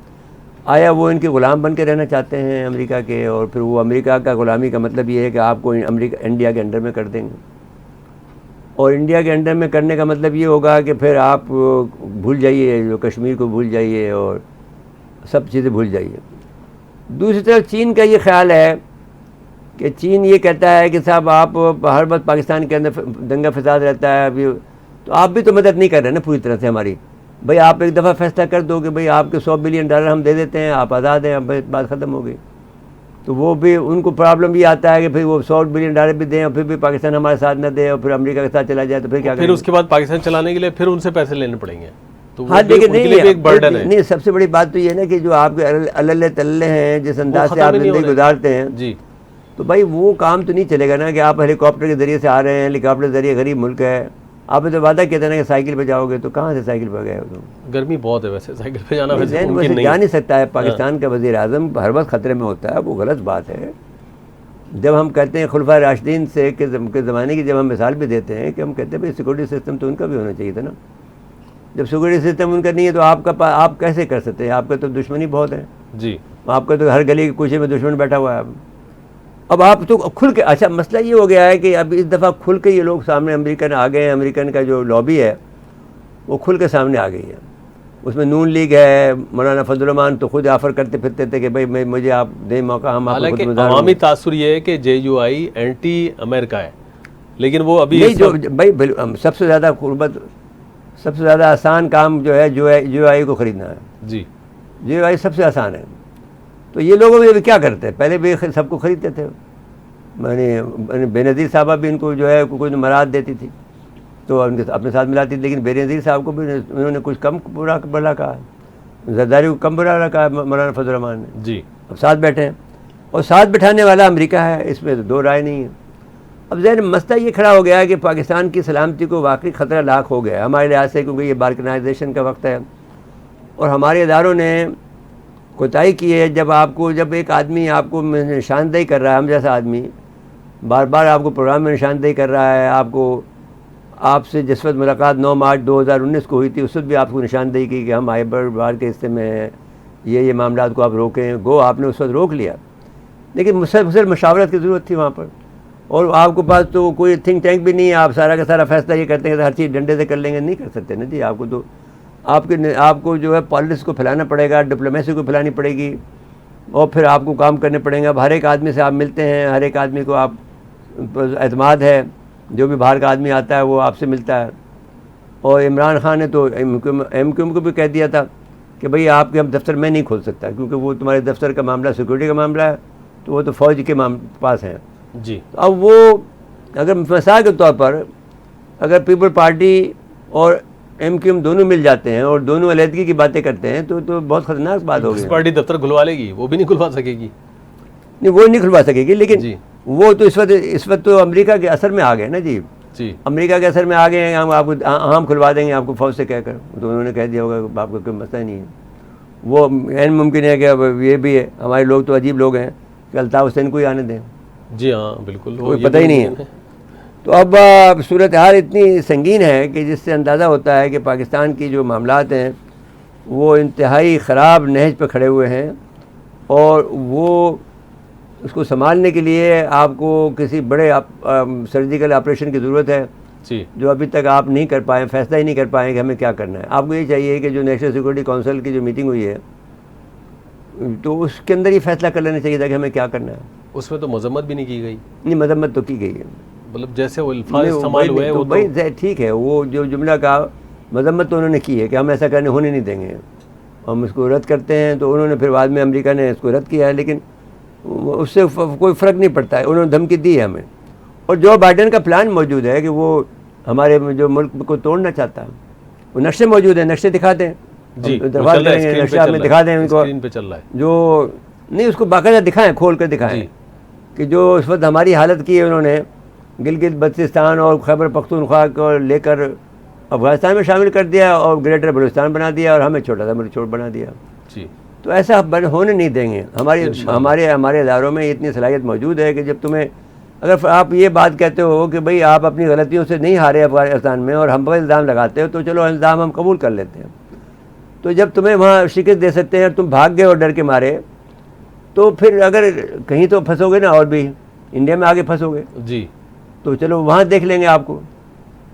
आया वो इनके ग़ुलाम बन के रहना चाहते हैं अमेरिका के, और फिर वो अमेरिका का ग़ुलामी का मतलब ये है कि आपको अमेरिका इंडिया के अंडर में कर देंगे, और इंडिया के अंडर में करने का मतलब ये होगा कि फिर आप भूल जाइए, जो कश्मीर को भूल जाइए और सब चीज़ें भूल जाइए। दूसरी तरफ चीन का ये ख्याल है कि चीन ये कहता है कि साहब आप हर वक्त पाकिस्तान के अंदर दंगा फसाद रहता है, अभी तो आप भी तो मदद नहीं कर रहे ना पूरी तरह से हमारी। भाई आप एक दफ़ा फैसला कर दो कि भाई आपके $100 बिलियन हम दे देते हैं, आप आज़ाद हैं, अब बात ख़त्म हो गई। तो वो भी उनको प्रॉब्लम ये आता है कि फिर वो $100 बिलियन भी दें और फिर भी पाकिस्तान हमारे साथ न दे और फिर अमेरिका के साथ चला जाए तो फिर क्या
फिर उसके बाद पाकिस्तान चलाने के लिए फिर उनसे पैसे लेने पड़ेंगे, तो
हाँ, लेकिन नहीं
एक बर्डन है।
नहीं, सबसे बड़ी बात तो ये है ना कि जो आपके अल्ले तल्ले हैं, जिस अंदाज से आप जिंदगी गुजारते हैं
जी,
तो भाई वो काम तो नहीं चलेगा ना कि आप हेलीकॉप्टर के ज़रिए से आ रहे हैं। हेलीकॉप्टर के ज़रिए गरीब मुल्क है, आपने तो वादा किया था ना कि साइकिल पे जाओगे, तो कहाँ से साइकिल पर गए हो तुम?
गर्मी बहुत है वैसे, साइकिल पे जाना वैसे
वैसे जा नहीं सकता है। पाकिस्तान का वज़ीर आज़म हर वक्त ख़तरे में होता है, वो गलत बात है। जब हम कहते हैं खुलफा राशिदीन से के ज़माने की जब हम मिसाल भी देते हैं कि हम कहते हैं भाई सिक्योरिटी सिस्टम तो उनका भी होना चाहिए था ना। जब सिक्योरिटी सिस्टम उनका नहीं है तो आप कैसे कर सकते हैं? आपका तो दुश्मनी बहुत है
जी,
आपका तो हर गली के कुछे में दुश्मन बैठा हुआ है। अब आप तो खुल के, अच्छा मसला ये हो गया है कि अब इस दफ़ा खुल के ये लोग सामने अमेरिकन आ गए हैं। अमेरिकन का जो लॉबी है वो खुल के सामने आ गई है। उसमें नून लीग है, मौलाना फजल रहमान तो खुद ऑफ़र करते फिरते थे कि भाई मुझे आप दें मौका, हम
हालांकि अवामी तासुर ये है कि JUI एंटी अमेरिका है, लेकिन वो अभी
नहीं, जो भाई सबसे ज़्यादा कुर्बत, सबसे ज़्यादा आसान काम जो है JUI को ख़रीदना है
जी,
JUI सबसे आसान है। तो ये लोग भी क्या करते हैं, पहले भी सबको ख़रीदते थे। मैंने बेनज़ीर साहबा भी इनको जो है कोई मराद देती थी तो उनके अपने साथ मिलाती थी, लेकिन बेनज़ीर साहब को भी उन्होंने कुछ कम बुरा कहा, जरदारी को कम बुरा कहा मौलाना फजल रहमान ने
जी।
अब साथ बैठे हैं और साथ बिठाने वाला अमेरिका है, इसमें तो दो राय नहीं है। अब ज़हन मसला ये खड़ा हो गया है कि पाकिस्तान की सलामती को वाकई ख़तरा लाक हो गया है हमारे लिहाज से, क्योंकि ये बाल्कनाइजेशन का वक्त है और हमारे इदारों ने कोताही की है। जब एक आदमी आपको निशानदेही कर रहा है, हम जैसा आदमी बार बार आपको प्रोग्राम में निशानदेही कर रहा है, आपसे जिस वक्त मुलाकात 9 मार्च 2019 को हुई थी उस वक्त भी आपको निशानदेही की कि हम बार के हिस्से में हैं, ये मामला को आप रोकें, गो आपने उस वक्त रोक लिया, लेकिन मुसलसल मशावरत की ज़रूरत थी वहाँ पर। और आपके पास तो कोई थिंक टैंक भी नहीं है, आप सारा का सारा फैसला ये करते हैं हर चीज़ डंडे से कर लेंगे, नहीं कर सकते ना जी। आपको जो है पॉलिटिक्स को फैलाना पड़ेगा, डिप्लोमेसी को फैलानी पड़ेगी, और फिर आपको काम करने पड़ेंगे। अब हर एक आदमी से आप मिलते हैं, हर एक आदमी को आप एतमाद है, जो भी बाहर का आदमी आता है वो आपसे मिलता है। और इमरान खान ने तो एमक्यूएम को भी कह दिया था कि भाई आपके हम दफ्तर में नहीं खोल सकता, क्योंकि वो तुम्हारे दफ्तर का मामला सिक्योरिटी का मामला है, तो वो तो फ़ौज के पास है
जी।
अब वो अगर मिसाल के तौर पर अगर पीपल पार्टी और एमक्यूएम दोनों मिल जाते हैं और दोनों अलहदगी की बातें करते हैं तो बहुत ख़तरनाक बात होगी।
पीपल्स पार्टी दफ्तर खुलवा लेगी, वो भी नहीं खुलवा सकेगी।
नहीं, वो नहीं खुलवा सकेगी, लेकिन
जी।
वो तो इस वक्त तो अमेरिका के असर में आ गए ना जी। अमेरिका के असर में आ गए हैं, हम आपको हम खुलवा देंगे आपको फ़ौज से कहकर। तो उन्होंने कह दिया होगा कि आपको कोई मसला नहीं है। वो एन मुमकिन है कि अब ये भी है, हमारे लोग तो अजीब लोग हैं कि अल्ताफ़ हुसैन को ही आने दें।
जी हाँ बिल्कुल,
कोई पता ही नहीं है। तो अब सूरत हाल इतनी संगीन है कि जिससे अंदाज़ा होता है कि पाकिस्तान की जो मामलात हैं वो इंतहाई ख़राब नहज पर खड़े हुए हैं, और वो उसको संभालने के लिए आपको किसी बड़े सर्जिकल ऑपरेशन की ज़रूरत है
जी,
जो अभी तक आप नहीं कर पाए, फैसला ही नहीं कर पाए कि हमें क्या करना है। आपको ये चाहिए कि जो नेशनल सिक्योरिटी काउंसिल की जो मीटिंग हुई है तो उसके अंदर ही फैसला कर लेना चाहिए था कि हमें क्या करना है।
उसमें तो मजम्मत भी नहीं की गई।
नहीं, मजम्मत तो की गई है,
मतलब जैसे वो अल्फाज इस्तेमाल हुए वो
भाई ठीक है, वो जो जुमला का मजम्मत तो उन्होंने की है कि हम ऐसा करने होने नहीं देंगे, हम इसको रद्द करते हैं। तो उन्होंने फिर बाद में अमेरिका ने इसको रद्द किया है, लेकिन उससे कोई फ़र्क नहीं पड़ता है। उन्होंने धमकी दी है हमें, और जो बाइडेन का प्लान मौजूद है कि वो हमारे जो मुल्क को तोड़ना चाहता है, वो नक्शे मौजूद हैं, नक्शे दिखाते हैं
जी,
दरबार करेंगे, नक्शा में दिखा दें उनको,
स्क्रीन पे चल रहा है
जो नहीं उसको बाकायदा दिखाएं, खोल कर दिखाएं कि जो इस वक्त हमारी हालत की है उन्होंने गिलगित बल्तिस्तान और खैबर पख्तूनख्वा को लेकर अफगानिस्तान में शामिल कर दिया और ग्रेटर बलूचिस्तान बना दिया और हमें छोटा सा मुल्क छोड़ बना दिया
जी।
तो ऐसा होने नहीं देंगे। हमारे इदारों में इतनी सलाहियत मौजूद है कि जब तुम्हें अगर आप ये बात कहते हो कि भाई आप अपनी गलतियों से नहीं हारे अफगानिस्तान में और हम पर इल्ज़ाम लगाते हो, तो चलो इल्ज़ाम हम कबूल कर लेते हैं। तो जब तुम्हें वहाँ शिकस्त दे सकते हैं और तुम भाग गए और डर के मारे, तो फिर अगर कहीं तो फंसोगे ना, और भी इंडिया में आगे फंसोगे
जी,
तो चलो वहाँ देख लेंगे आपको।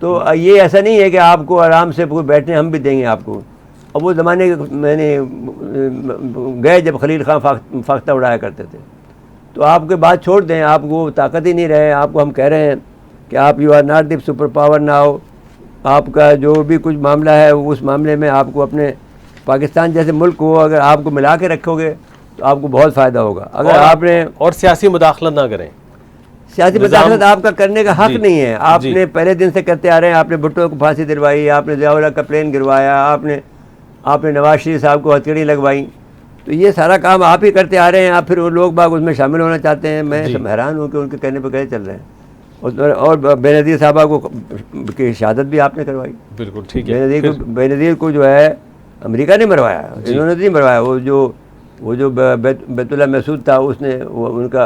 तो ये ऐसा नहीं है कि आपको आराम से बैठने हम भी देंगे आपको। अब वो ज़माने मैंने गए जब खलील खां फाख्ता उड़ाया करते थे, तो आपके बात छोड़ दें, आपको वो ताकत ही नहीं रहे। आपको हम कह रहे हैं कि आप you are not the super power now. आपका जो भी कुछ मामला है उस मामले में आपको अपने पाकिस्तान जैसे मुल्क को अगर आपको मिला के रखोगे तो आपको बहुत फ़ायदा होगा। अगर आपने
और सियासी मुदाखलत ना करें,
सियासी मुदाखलत आपका करने का हक नहीं है। आपने पहले दिन से करते आ रहे हैं, आपने भुट्टो को फांसी दिलवाई, आपने ज़ियाउल हक का प्लेन गिरवाया, आपने नवाज शरीफ साहब को हथकड़ी लगवाई, तो ये सारा काम आप ही करते आ रहे हैं। आप फिर वो लोग बाग उसमें शामिल होना चाहते हैं। मैं हैरान हूँ कि उनके कहने पर कैसे चल रहे हैं। और बेनज़ीर साहबा को की शहादत भी आपने करवाई।
बिल्कुल ठीक है।
बेनज़ीर को जो है अमेरिका ने मरवाया, इन्होंने नहीं मरवाया। वो जो बैतुल्ला महसूद था उसने उनका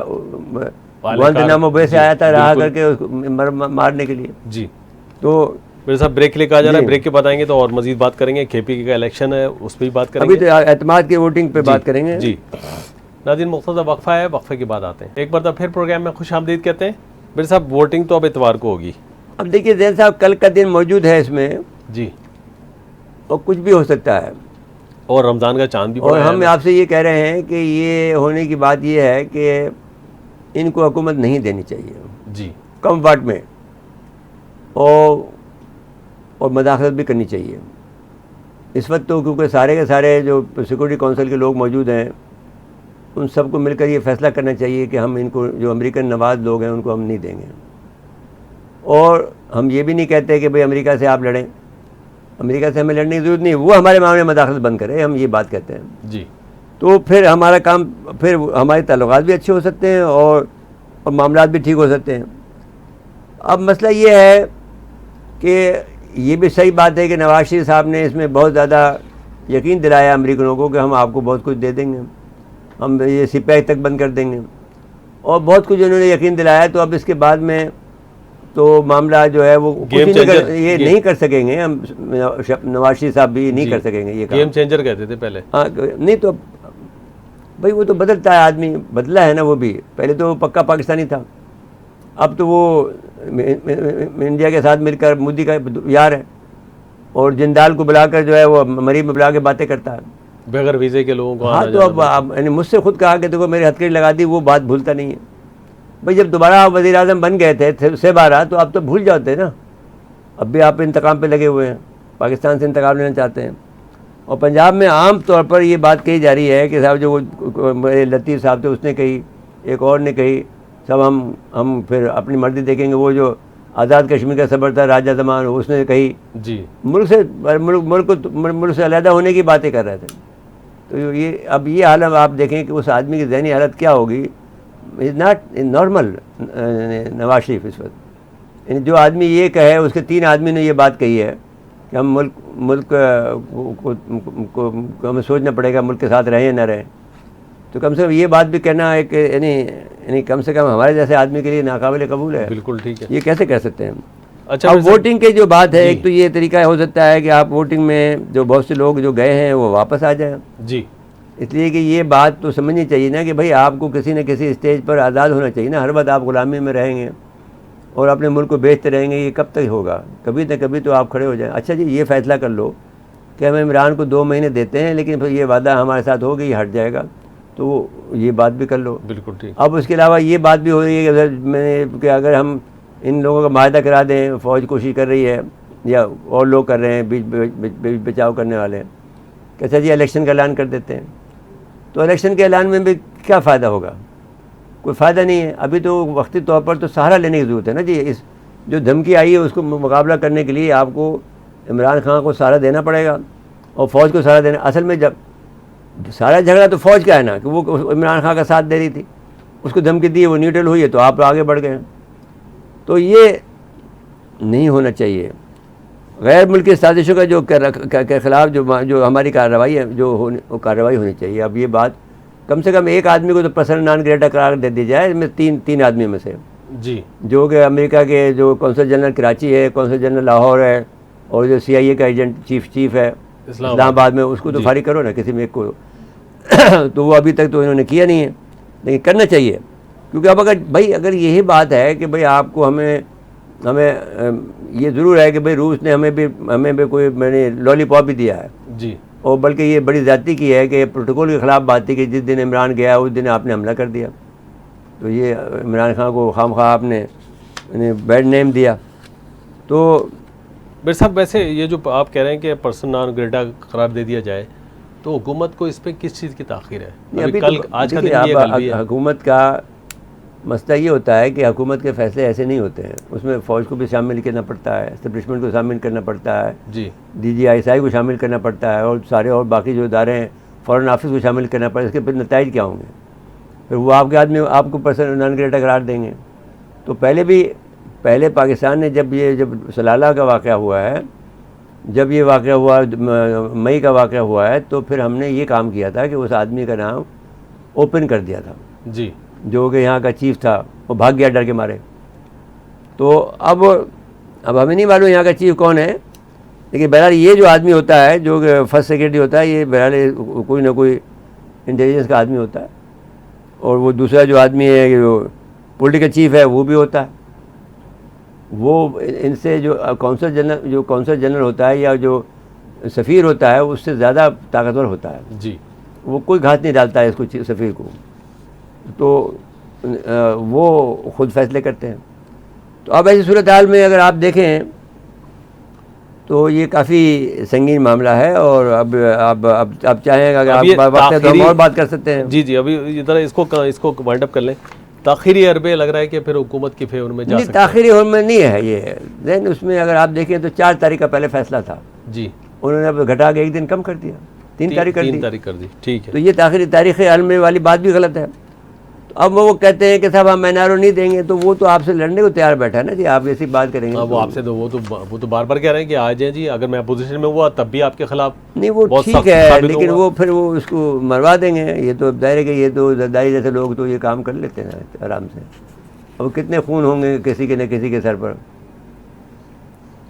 गुआंतानामो बे से आया था रहा करके उसको मारने के लिए जी। तो
मेरे साथ ब्रेक लेकर आ जा रहा है, ब्रेक के बाद आएंगे तो और मजीद बात करेंगे। KPK का इलेक्शन है उस पर भी बात करेंगे,
अभी तो एतमाद की वोटिंग पे बात करेंगे
जी। नाज़रीन मुख्तसर वक्फा है, वक्फे के बाद आते हैं। एक बार फिर प्रोग्राम में खुश आमदीद कहते हैं। मेरे साहब वोटिंग तो अब इतवार को होगी।
अब देखिए जैन साहब, कल का दिन मौजूद है इसमें
जी,
और कुछ भी हो सकता है,
और रमज़ान का चांद भी।
और हम आपसे ये कह रहे हैं कि ये होने की बात ये है कि इनको हुकूमत नहीं देनी चाहिए
जी,
कम वाट में, और मदाखलत भी करनी चाहिए इस वक्त। तो क्योंकि सारे के सारे जो सिक्योरिटी काउंसिल के लोग मौजूद हैं उन सबको मिलकर ये फ़ैसला करना चाहिए कि हम इनको, जो अमेरिकन नवाज लोग हैं, उनको हम नहीं देंगे। और हम ये भी नहीं कहते कि भाई अमेरिका से आप लड़ें, अमेरिका से हमें लड़ने की ज़रूरत नहीं, वो हमारे मामले में मदाखलत बंद करे, हम ये बात कहते हैं
जी। तो
फिर हमारा काम, फिर हमारे ताल्लुकात भी अच्छे हो सकते हैं और मामलात भी ठीक हो सकते हैं। अब मसला ये है कि ये भी सही बात है कि नवाज शरीफ साहब ने इसमें बहुत ज़्यादा यकीन दिलाया अमेरिकनों को कि हम आपको बहुत कुछ दे देंगे, हम ये सिपाही तक बंद कर देंगे, और बहुत कुछ उन्होंने यकीन दिलाया। तो अब इसके बाद में तो मामला जो है वो नहीं कर सकेंगे हम, नवाज शरीफ साहब भी नहीं कर सकेंगे ये काम।
गेम चेंजर कहते थे पहले।
हाँ, नहीं तो भाई वो तो बदलता है, आदमी बदला है ना। वो भी पहले तो पक्का पाकिस्तानी था, अब तो वो इंडिया के साथ मिलकर मोदी का यार है, और जिंदाल को बुलाकर जो है वो मरी में बुला के बातें करता है।
बगैर वीज़े के लोगों को
हाँ,
आना
तो
जाना
अब यानी मुझसे खुद कहा कि देखो मेरी हथकड़ी लगा दी, वो बात भूलता नहीं है भाई। जब दोबारा आप वज़ीर आज़म बन गए थे से 12, तो आप तो भूल जाते ना। अब भी आप इंतकाम पे लगे हुए हैं, पाकिस्तान से इंतकाम लेना चाहते हैं। और पंजाब में आम तौर पर ये बात कही जा रही है कि साहब जो वो मेरे लतीफ़ साहब थे उसने कही, एक और ने कही, सब हम फिर अपनी मर्जी देखेंगे। वो जो आज़ाद कश्मीर का सबर था राजा ज़मान, उसने कही
जी,
मुल्क से अलहदा होने की बातें कर रहे थे। तो ये अब ये हालत आप देखें कि उस आदमी की ज़हनी हालत क्या होगी। Is not normal Nawaz Sharif इस वक्त। यानी जो आदमी ये कहे, उसके 3 आदमी ने ये बात कही है कि हम मुल्क को हमें सोचना पड़ेगा मुल्क के साथ रहें या ना रहें। तो कम से कम ये बात भी कहना एक यानी कम से कम हमारे जैसे आदमी के लिए नाकाबिल कबूल है।
बिल्कुल ठीक है।
ये कैसे कह सकते हैं।
अच्छा,
अब
वैसे-
वोटिंग की जो बात है, एक तो ये तरीका हो सकता है कि आप वोटिंग में जो बहुत से लोग जो गए हैं वो वापस आ जाएं।
जी,
इसलिए कि ये बात तो समझनी चाहिए ना कि भाई आपको किसी न किसी स्टेज पर आज़ाद होना चाहिए ना। हर वक्त आप गुलामी में रहेंगे और अपने मुल्क को बेचते रहेंगे, ये कब तक होगा। कभी न कभी तो आप खड़े हो जाएं। अच्छा जी, ये फ़ैसला कर लो कि हम इमरान को 2 महीने देते हैं, लेकिन फिर ये वादा हमारे साथ हो गई, हट जाएगा, तो ये बात भी कर लो।
बिल्कुल ठीक।
अब उसके अलावा ये बात भी हो रही है कि अगर हम इन लोगों का माहदा करा दें, फ़ौज कोशिश कर रही है या और लोग कर रहे हैं, बीच बचाव करने वाले हैं, कि अच्छा जी इलेक्शन का ऐलान कर देते हैं। तो इलेक्शन के ऐलान में भी क्या फ़ायदा होगा? कोई फ़ायदा नहीं है। अभी तो वक्ती तौर पर तो सहारा लेने की ज़रूरत है ना जी। इस जो धमकी आई है उसको मुकाबला करने के लिए आपको इमरान खान को सहारा देना पड़ेगा और फ़ौज को सहारा देना। असल में जब सारा झगड़ा तो फ़ौज का है ना, कि वो इमरान खान का साथ दे रही थी, उसको धमकी दी, वो न्यूट्रल हुई है, तो आप आगे बढ़ गए। तो ये नहीं होना चाहिए। गैर मुल्की साजिशों का जो के ख़िलाफ़ जो हमारी कार्रवाई है, वो कार्रवाई होनी चाहिए। अब ये बात कम से कम एक आदमी को तो पर्सनल नॉन ग्रेटा करार दे दी जाए, इसमें तीन आदमियों में से,
जी,
जो कि अमेरिका के जो कौंसल जनरल कराची है, कौंसल जनरल लाहौर है, और जो CIA का एजेंट चीफ है इस्लामाबाद में, उसको तो फारिग करो ना किसी में एक को। तो वो अभी तक तो इन्होंने किया नहीं है, लेकिन करना चाहिए। क्योंकि अब अगर यही बात है कि भाई आपको हमें ये ज़रूर है कि भाई रूस ने हमें भी कोई मैंने लॉलीपॉप भी दिया है
जी,
और बल्कि ये बड़ी ज़्यादती की है कि प्रोटोकॉल के ख़िलाफ़ बात थी कि जिस दिन इमरान गया उस दिन आपने हमला कर दिया। तो ये इमरान खान को खामखा आपने बैड नेम दिया। तो
मेरे साहब वैसे ये जो आप कह रहे हैं कि पर्सन नॉन ग्रेटा करार दे दिया जाए, तो हुकूमत को इस पर किस चीज़ की ताख़ीर है? अभी कल आज का दिन ये कल भी है।
हुकूमत का मसला ये होता है कि हुकूमत के फ़ैसले ऐसे नहीं होते हैं, उसमें फ़ौज को भी शामिल करना पड़ता है, एस्टेब्लिशमेंट को शामिल करना पड़ता है
जी,
DGI को शामिल करना पड़ता है, और सारे और बाकी जो इदारे हैं, फ़ॉरेन ऑफिस को शामिल करना पड़ता है। इसके फिर नताइज क्या होंगे? फिर वो आपके आदमी आपको पर्सन नॉन ग्रेटा करार देंगे। तो पहले पाकिस्तान ने जब सलाला का वाक़या हुआ है, जब ये वाक़या हुआ मई का वाक़या हुआ है, तो फिर हमने ये काम किया था कि उस आदमी का नाम ओपन कर दिया था
जी,
जो कि यहाँ का चीफ था, वो भाग गया डर के मारे। तो अब हमें नहीं मालूम यहाँ का चीफ कौन है, लेकिन बहरहाल ये जो आदमी होता है, जो फर्स्ट सेक्रेटरी होता है, ये बहरहाल कोई ना कोई इंटेलिजेंस का आदमी होता है। और वो दूसरा जो आदमी है, जो पॉलिटिकल चीफ है, वो भी होता है। वो इनसे जो कौंसल जनरल होता है या जो सफ़ीर होता है, उससे ज़्यादा ताकतवर होता है
जी।
वो कोई घात नहीं डालता है इसको सफ़ीर को, तो वो ख़ुद फैसले करते हैं। तो अब ऐसी सूरत हाल में अगर आप देखें तो ये काफ़ी संगीन मामला है। और अब चाहें अगर आप वक्त है तो हम और बात कर सकते हैं।
जी जी, अभी इधर इसको वाइंड अप कर लें। ताख़ीरी अरबे लग रहा है कि फिर हुकूमत के फेवर में जा सकते हैं।
ताख़ीरी में नहीं है ये। देन उसमें अगर आप देखें तो 4 तारीख का पहले फैसला था
जी,
उन्होंने अब घटा के 1 दिन कम कर दिया, 3 तारीख कर दी।
ठीक है।
तो ये तारीख़ अलमे वाली बात भी गलत है। तो अब वो कहते हैं कि साहब हम एनआरओ नहीं देंगे, तो वो तो आपसे लड़ने को तैयार बैठा है ना जी। आप ऐसी बात करेंगे
वो आपसे तो वो तो बार बार कह रहे हैं कि आ जाए जी, अगर मैं अपोजिशन में हुआ तब भी आपके खिलाफ
नहीं, वो ठीक है, लेकिन वो फिर वो उसको मरवा देंगे। ये तो दायरे के, ये तो जरदारी जैसे लोग तो ये काम कर लेते हैं आराम से। अब कितने खून होंगे किसी के न किसी के सर पर।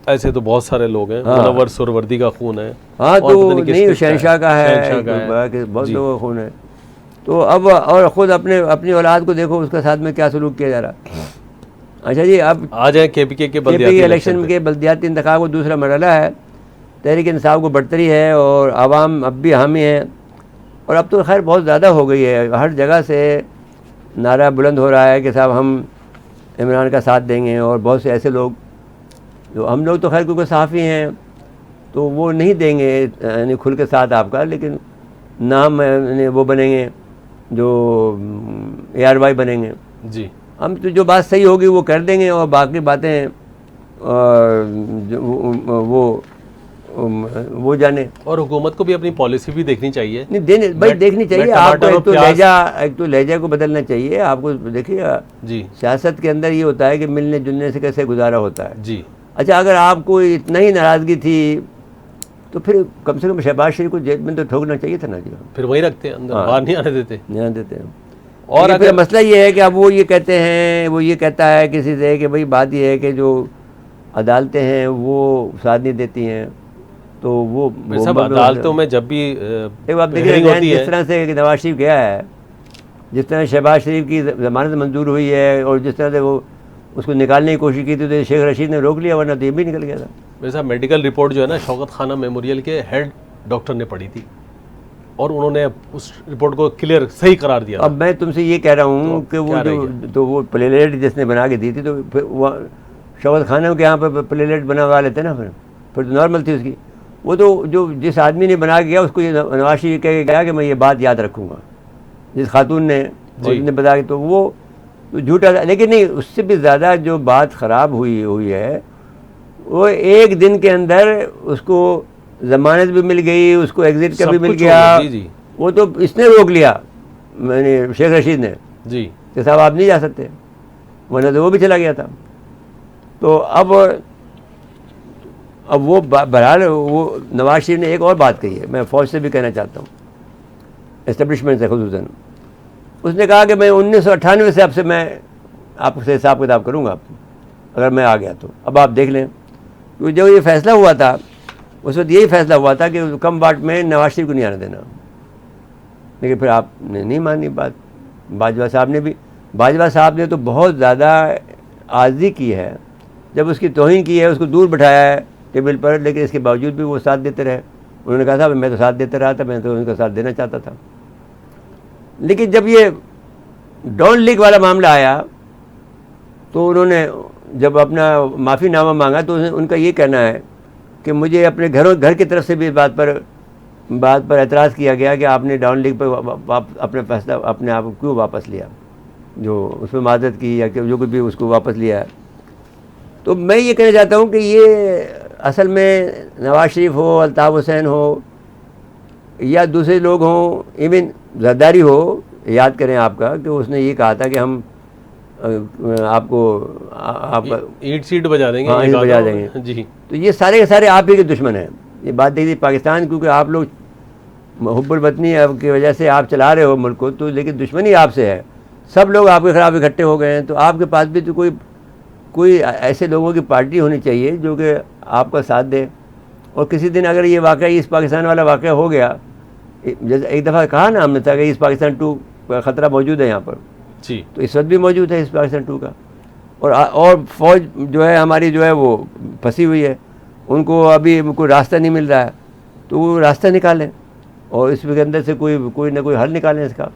ऐसे तो बहुत सारे लोग हैं।
हाँ।
मुनव्वर सुरवर्दी का खून है।
हाँ, तो नहीं,
किसका
शहनशाह का है, बहुत लोगों का खून है। तो अब और ख़ुद अपनी औलाद को देखो, उसके साथ में क्या सलूक किया जा रहा है। अच्छा जी, अब
आ जाए KPK के
इलेक्शन के बल्दियाती इंतखाब को दूसरा मरहला है। तहरीक इंसाफ को बढ़तरी है और आवाम अब भी हामी है और अब तो खैर बहुत ज़्यादा हो गई है, हर जगह से नारा बुलंद हो रहा है कि साहब हम इमरान का साथ देंगे। और बहुत से ऐसे लोग जो, हम लोग तो खैर क्योंकि सहाफ़ी हैं तो वो नहीं देंगे यानी खुल के साथ आपका, लेकिन नाम वो बनेंगे जो ARY बनेंगे
जी।
हम तो जो बात सही होगी वो कर देंगे और बाकी बातें वो जाने।
और हुकूमत को भी अपनी पॉलिसी भी देखनी चाहिए।
नहीं देने भाई देखनी चाहिए आपको, एक तो लहजा को बदलना चाहिए आपको। देखिए
जी,
सियासत के अंदर ये होता है कि मिलने जुलने से कैसे गुजारा होता है
जी।
अच्छा, अगर आपको इतना ही नाराज़गी थी तो फिर कम से कम शहबाज शरीफ को जेल में तो ठोकना चाहिए था ना जी।
फिर वही रखते हैं अंदर, बाहर नहीं आने देते।
नहीं आने देते हैं।
और
अगर मसला ये है कि अब वो ये कहते हैं, वो ये कहता है किसी से कि भाई बात ये है कि जो अदालतें हैं वो साथ नहीं देती हैं, तो वो
सब अदालतों में जब भी
आप देखिए जिस तरह से नवाज शरीफ गया है, जिस तरह शहबाज शरीफ की ज़मानत मंजूर हुई है और जिस तरह से वो उसको निकालने की कोशिश की थी तो शेख रशीद ने रोक लिया, वरना तो ये भी निकल गया था।
वैसा मेडिकल रिपोर्ट जो है ना शौकत खाना मेमोरियल के हेड डॉक्टर ने पढ़ी थी और उन्होंने उस रिपोर्ट को क्लियर सही करार दिया।
अब मैं तुमसे ये कह रहा हूँ कि वो जो वो प्लेलेट जिसने बना के दी थी, तो फिर वो शौकत खाना के यहाँ पर प्लेलेट बनवा लेते ना, फिर तो नॉर्मल थी उसकी। वो तो जो जिस आदमी ने बना के गया उसको ये नवाज शरीफ कह के गया कि मैं ये बात याद रखूँगा, जिस खातून ने बता के, तो वो तो झूठा था। लेकिन नहीं, उससे भी ज़्यादा जो बात ख़राब हुई है वो एक दिन के अंदर उसको ज़मानत भी मिल गई, उसको एग्ज़िट का भी मिल गया।
जी।
वो तो इसने रोक लिया, मैंने शेख रशीद ने
जी
कि साहब आप नहीं जा सकते, वरना तो वो भी चला गया था। तो अब वो बहरहाल वो नवाज शरीफ ने एक और बात कही है, मैं फ़ौज से भी कहना चाहता हूँ, एस्टेब्लिशमेंट से खुसूसन। उसने कहा कि मैं 1998 से आपसे मैं आपसे हिसाब किताब करूँगा अगर मैं आ गया तो। अब आप देख लें, तो जब ये फैसला हुआ था उस वक्त यही फैसला हुआ था कि कम वाट में नवाज शरीफ को नहीं आने देना, लेकिन फिर आपने नहीं मानी बात। बाजवा साहब ने तो बहुत ज़्यादा आज़ी की है, जब उसकी तौहीन की है, उसको दूर बिठाया है टेबल पर, लेकिन इसके बावजूद भी वो साथ देते रहे। उन्होंने कहा था मैं तो साथ देते रहा था, मैं तो उनका साथ देना चाहता था। लेकिन जब ये डॉन लीग वाला मामला आया तो उन्होंने जब अपना माफ़ीनामा मांगा तो उनका ये कहना है कि मुझे अपने घर की तरफ से भी इस बात पर एतराज़ किया गया कि आपने डॉन लीग पर अपने फैसला अपने आप क्यों वापस लिया, जो उसमें माजरत की या जो कुछ भी उसको वापस लिया है। तो मैं ये कहना चाहता हूँ कि ये असल में नवाज शरीफ हो, अल्ताफ़ हुसैन हो या दूसरे लोग हों, इवन जरदारी हो, याद करें आपका कि उसने ये कहा था कि हम आपका
ईंट सीट बजा देंगे।
हाँ, ईंट बजा देंगे
जी।
तो ये सारे के सारे आप ही के दुश्मन हैं। ये बात देखिए पाकिस्तान, क्योंकि आप लोग हुब्बुल वतनी की वजह से आप चला रहे हो मुल्क को, तो लेकिन दुश्मनी आपसे है। सब लोग आपके खिलाफ इकट्ठे हो गए हैं, तो आपके पास भी तो कोई ऐसे लोगों की पार्टी होनी चाहिए जो कि आपका साथ दे। और किसी दिन अगर ये वाक़या ईस्ट पाकिस्तान वाला वाक़या हो गया, जैसे एक दफ़ा कहा ना हमने था कि ईस्ट पाकिस्तान 2 का ख़तरा मौजूद है यहाँ पर
जी,
तो इस वक्त भी मौजूद है ईस्ट पाकिस्तान 2 का। और फ़ौज जो है हमारी जो है वो फंसी हुई है, उनको अभी कोई रास्ता नहीं मिल रहा है, तो वो रास्ता निकालें और इसके अंदर से कोई ना कोई हल निकालें इसका।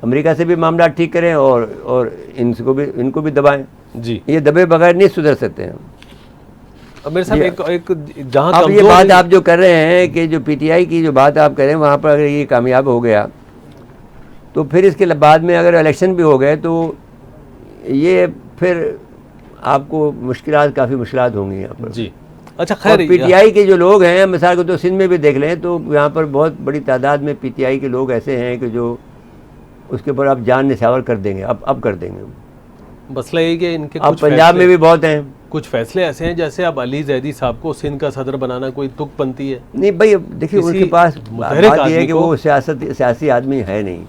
अमेरिका से भी मामला ठीक करें और इनको भी दबाएं जी। ये दबे बगैर नहीं सुधर सकते हैं।
अब मेरे साहब एक जहाँ
अब ये बात आप जो कर रहे हैं कि जो PTI की जो बात आप कर रहे हैं, वहाँ पर अगर ये कामयाब हो गया तो फिर इसके बाद में अगर इलेक्शन भी हो गए तो ये फिर आपको काफ़ी मुश्किलात होंगी यहाँ पर
जी। अच्छा खैर,
PTI के जो लोग हैं, मिसाल को तो सिंध में भी देख लें तो यहाँ पर बहुत बड़ी तादाद में PTI के लोग ऐसे हैं कि जो उसके ऊपर आप जान निछावर कर देंगे, अब कर देंगे।
मसला ये कि इनके
अब पंजाब में भी बहुत हैं,
कुछ फैसले ऐसे हैं जैसे अब अली जैदी साहब को सिंध का सदर बनाना कोई तुक बनती है।
नहीं भाई, देखिए उनके पास बात ये है कि वो सियासी आदमी है नहीं।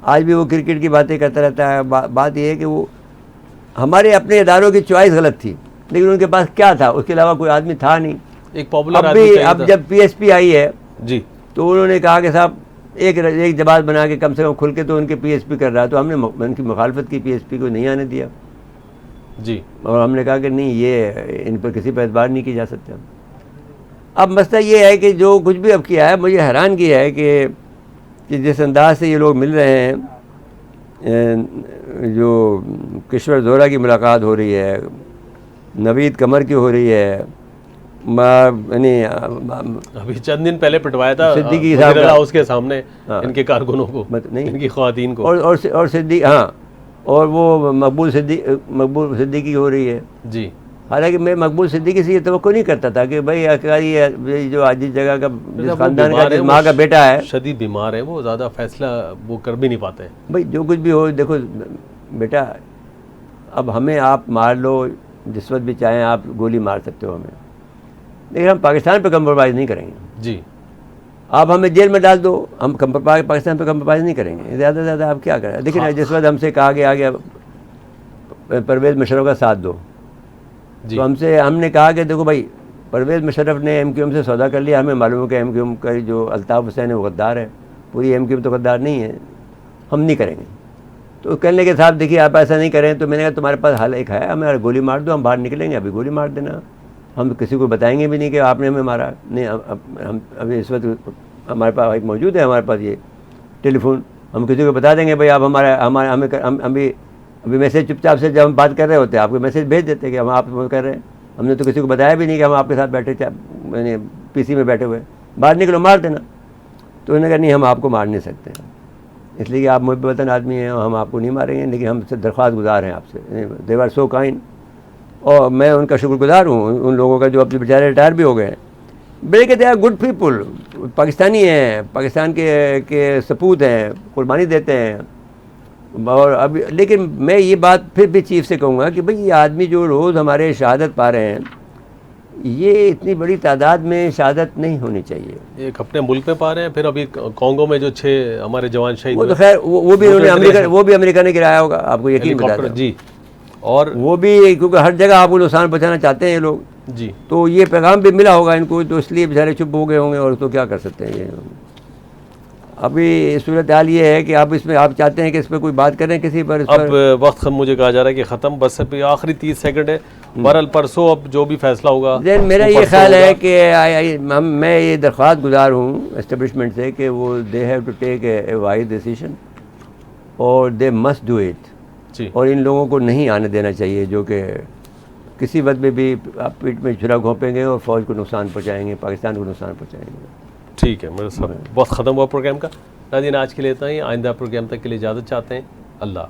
आज भी वो क्रिकेट की बातें करता रहता है। बात ये है कि वो हमारे अपने इदारों की चॉइस गलत थी, लेकिन उनके पास क्या था, उसके अलावा कोई आदमी था नहीं।
एक पॉपुलर आदमी
अब जब PSP आई है
जी, तो
उन्होंने कहा कि साहब एक जमात बना के कम से कम खुल के तो उनके PSP कर रहा है, तो हमने उनकी मुखालफत की, PSP को नहीं आने दिया
जी।
और हमने कहा कि नहीं, ये इन पर किसी पर एतबार नहीं किया जा सकता। अब मसला ये है कि जो कुछ भी अब किया है, मुझे हैरान किया है कि कि जिस अंदाज से ये लोग मिल रहे हैं, जो किश्वर ज़ोहरा की मुलाकात हो रही है, नवीद कमर की हो रही है, यानी
अभी चंद दिन पहले पिटवाया था
सिद्दीकी
वज़ीर
साहब
हाउस के सामने
हाँ।
इनके कारकुनों को,
नहीं
इनकी ख्वातीन को,
और सिद्दीकी, हाँ, और वो मकबूल सिद्दीकी हो रही है
जी।
हालांकि मैं मकबूल सिद्दीकी से ये तवक्को नहीं करता था कि भाई ये जो आज जिस जगह का जिस खानदान का जिस माँ का बेटा है,
शदीद बीमार है, वो ज़्यादा फैसला वो कर भी नहीं पाते।
भाई जो कुछ भी हो, देखो बेटा, अब हमें आप मार लो, जिस वक्त भी चाहें आप गोली मार सकते हो हमें, लेकिन हम पाकिस्तान पे कंप्रोमाइज़ नहीं करेंगे
जी।
आप हमें जेल में डाल दो, हम पाकिस्तान पे कंप्रोमाइज़ नहीं करेंगे। ज़्यादा से ज़्यादा आप क्या करें? देखिए जिस वक्त हमसे कहा गया परवेज़ मुशर्रफ का साथ दो, तो हमने कहा कि देखो भाई, परवेज़ मुशर्रफ ने MQM से सौदा कर लिया, हमें मालूम है कि MQM का जो अल्ताफ़ हुसैन है वो गद्दार है, पूरी MQM तो गद्दार नहीं है, हम नहीं करेंगे। तो कहने के साथ देखिए आप ऐसा नहीं करें, तो मैंने कहा तुम्हारे पास हल एक है, हमें गोली मार दो, हम बाहर निकलेंगे, अभी गोली मार देना, हम किसी को बताएंगे भी नहीं कि आपने हमें मारा। नहीं, हम अभी इस वक्त हमारे पास एक मौजूद है, हमारे पास ये टेलीफोन, हम किसी को बता देंगे भाई आप हम अभी मैसेज चुपचाप से जब हम बात कर रहे होते हैं आपको मैसेज भेज देते कि हम आप कर रहे हैं, हमने तो किसी को बताया भी नहीं कि हम आपके साथ बैठे, मैंने PC में बैठे हुए, बाहर निकलो मार देना। तो उन्होंने कहा नहीं, हम आपको मार नहीं सकते, इसलिए कि आप मुहब्बत वतन आदमी हैं, हम आपको नहीं मारेंगे, लेकिन हम दरख्वास्त गुजार हैं आपसे। दे आर सो काइंड, और मैं उनका शुक्रगुजार हूँ, उन लोगों का जो अब बेचारे रिटायर भी हो गए हैं, बल्कि they are good people, Pakistani हैं, पाकिस्तान के सपूत हैं, कुर्बानी देते हैं। और अभी लेकिन मैं ये बात फिर भी चीफ से कहूँगा कि भाई ये आदमी जो रोज़ हमारे शहादत पा रहे हैं, ये इतनी बड़ी तादाद में शहादत नहीं होनी चाहिए।
एक अपने मुल्क में पा रहे हैं, फिर अभी कॉन्गो में जो 6 हमारे जवान शहीद
वो तो खैर वो भी अमेरिका ने गिराया होगा, आपको यकीन बताता हूं।
जी, और
वो भी क्योंकि हर जगह आपको नुकसान पहुँचाना चाहते हैं ये लोग
जी,
तो ये पैगाम भी मिला होगा इनको, तो इसलिए बेचारे चुप हो गए होंगे, और तो क्या कर सकते हैं। ये अभी सूरत हाल ये है कि आप इसमें आप चाहते हैं कि इस पर कोई बात करें किसी पर,
अब वक्त मुझे कहा जा रहा है कि ख़त्म, बस अभी आखिरी 30 सेकंड है, बहरहाल परसों अब जो भी फैसला होगा।
मेरा ये ख्याल है कि मैं ये दरख्वास्त गुजार हूँ एस्टेब्लिशमेंट से कि वो they have to take a wise decision और दे मस्ट डू इट, और इन लोगों को नहीं आने देना चाहिए जो कि किसी वक्त में भी आप पीठ में छुरा घोंपेंगे और फ़ौज को नुकसान पहुँचाएँगे, पाकिस्तान को नुकसान पहुँचाएँगे।
ठीक है, मेरे साथ बहुत ख़त्म हुआ प्रोग्राम का। नाज़रीन आज के लिए इतना ही, आइंदा प्रोग्राम तक के लिए इजाज़त चाहते हैं। अल्लाह।